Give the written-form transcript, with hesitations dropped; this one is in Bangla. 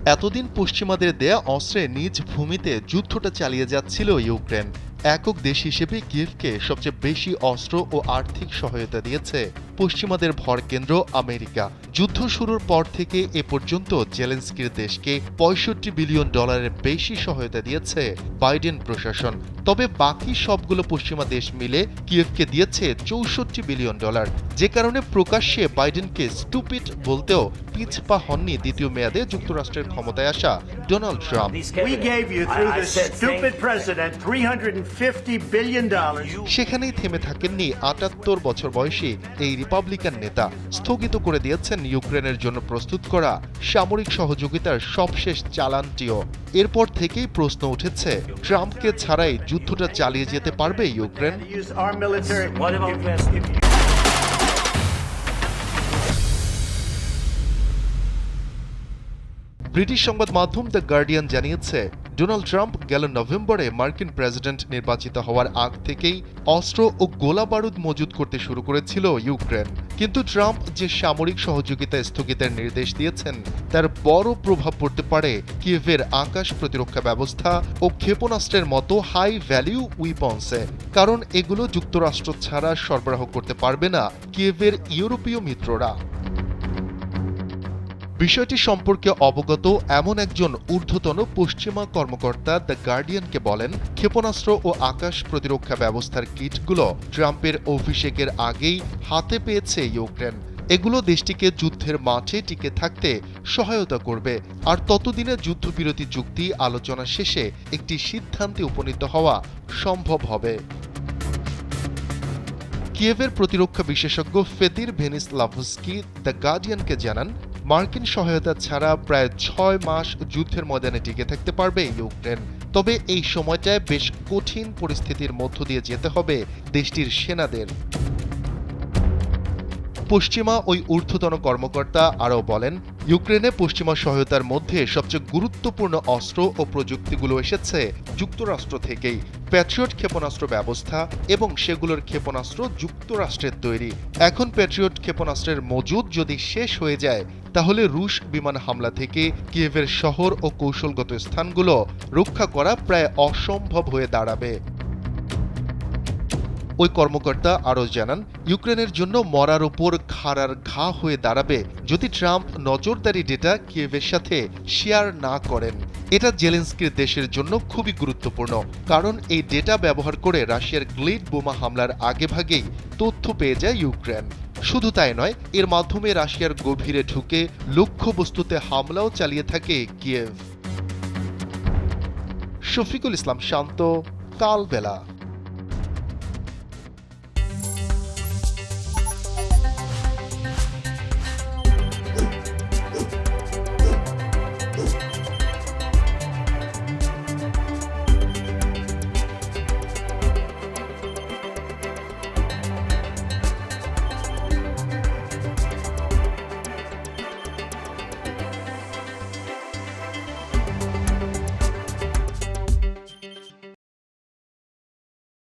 এতদিন পশ্চিমাদের দেয়া অস্ত্রে নিজ ভূমিতে যুদ্ধটা চালিয়ে যাচ্ছিল ইউক্রেন। একক দেশ হিসেবে কিয়েভকে সবচেয়ে বেশি অস্ত্র ও আর্থিক সহায়তা দিয়েছে পশ্চিমাদের ভরকেন্দ্র আমেরিকা। যুদ্ধ শুরুর পর থেকে এ পর্যন্ত জেলেনস্কির দেশকে $65 বিলিয়ন বেশি সহায়তা দিয়েছে বাইডেন প্রশাসন। তবে বাকি সবগুলো পশ্চিমা দেশ মিলে কিয়েভকে দিয়েছে $64 বিলিয়ন, যে কারণে প্রকাশ্যে বাইডেনকে স্টুপিড বলতেও পিছপা হননি দ্বিতীয় মেয়াদে যুক্তরাষ্ট্রের ক্ষমতায় আসা ডোনাল্ড ট্রাম্প। সেখানেই থেমে থাকেননি ৭৮ বছর বয়সী এই রিপাবলিকান নেতা। স্থগিত করে দিয়েছেন ইউক্রেনের জন্য প্রস্তুত করা সামরিক সহযোগিতার সবশেষ চালানটিও। এরপর থেকেই প্রশ্ন উঠেছে, ট্রাম্পকে ছাড়াই যুদ্ধটা চালিয়ে যেতে পারবে ইউক্রেন? ব্রিটিশ সংবাদ মাধ্যম দ্য গার্ডিয়ান জানিয়েছে, ডোনাল্ড ট্রাম্প গেল নভেম্বরে মার্কিন প্রেসিডেন্ট নির্বাচিত হওয়ার আগ থেকেই অস্ত্র ও গোলাবারুদ মজুত করতে শুরু করেছিল ইউক্রেন। কিন্তু ট্রাম্প যে সামরিক সহযোগিতা স্থগিতের নির্দেশ দিয়েছেন তার বড় প্রভাব পড়তে পারে কিয়েভের আকাশ প্রতিরক্ষা ব্যবস্থা ও ক্ষেপণাস্ত্রের মতো হাই ভ্যালিউ উইপন্সে, কারণ এগুলো যুক্তরাষ্ট্র ছাড়া সরবরাহ করতে পারবে না কিয়েভের ইউরোপীয় মিত্ররা। বিষয়টি সম্পর্কে অবগত এমন একজন ঊর্ধ্বতন পশ্চিমা কর্মকর্তা দ্য গার্ডিয়ানকে বলেন, ক্ষেপণাস্ত্র ও আকাশ প্রতিরক্ষা ব্যবস্থার কিটগুলো ট্রাম্পের অভিষেকের আগেই হাতে পেয়েছে ইউক্রেন। এগুলো দেশটিকে যুদ্ধের মাঠে টিকে থাকতে সহায়তা করবে, আর ততদিনে যুদ্ধবিরতি চুক্তি আলোচনা শেষে একটি সিদ্ধান্তে উপনীত হওয়া সম্ভব হবে। কিয়েভের প্রতিরক্ষা বিশেষজ্ঞ ফেদির ভেনিসলাভস্কি দ্য গার্ডিয়ানকে জানান, মার্কিন সহায়তা ছাড়া প্রায় ৬ মাস যুদ্ধের ময়দানে টিকে থাকতে পারবে ইউক্রেন। তবে এই সময়টায় বেশ কঠিন পরিস্থিতির মধ্য দিয়ে যেতে হবে দেশটির সেনাদের। পশ্চিমা ওই ঊর্ধ্বতন কর্মকর্তা আরও বলেন, ইউক্রেনে পশ্চিমা সহায়তার মধ্যে সবচেয়ে গুরুত্বপূর্ণ অস্ত্র ও প্রযুক্তিগুলো এসেছে যুক্তরাষ্ট্র থেকেই। প্যাট্রিয়ট ক্ষেপণাস্ত্র ব্যবস্থা এবং সেগুলোর ক্ষেপণাস্ত্র যুক্তরাষ্ট্রের তৈরি। এখন প্যাট্রিয়ট ক্ষেপণাস্ত্রের মজুদ যদি শেষ হয়ে যায়, তাহলে রুশ বিমান হামলা থেকে কিয়েভের শহর ও কৌশলগত স্থানগুলো রক্ষা করা প্রায় অসম্ভব হয়ে দাঁড়াবে। ওই কর্মকর্তা আরও জানান, ইউক্রেনের জন্য মরার ওপর খাড়ার ঘা হয়ে দাঁড়াবে যদি ট্রাম্প নজরদারি ডেটা কিয়েভের সাথে শেয়ার না করেন। এটা জেলেনস্কির দেশের জন্য খুবই গুরুত্বপূর্ণ, কারণ এই ডেটা ব্যবহার করে রাশিয়ার গ্লিড বোমা হামলার আগেভাগেই তথ্য পেয়ে যায় ইউক্রেন। শুধু তাই নয়, এর মাধ্যমে রাশিয়ার গভীরে ঢুকে লক্ষ্যবস্তুতে হামলাও চালিয়ে থাকে কিয়েভ। শফিকুল ইসলাম শান্ত, কালবেলা।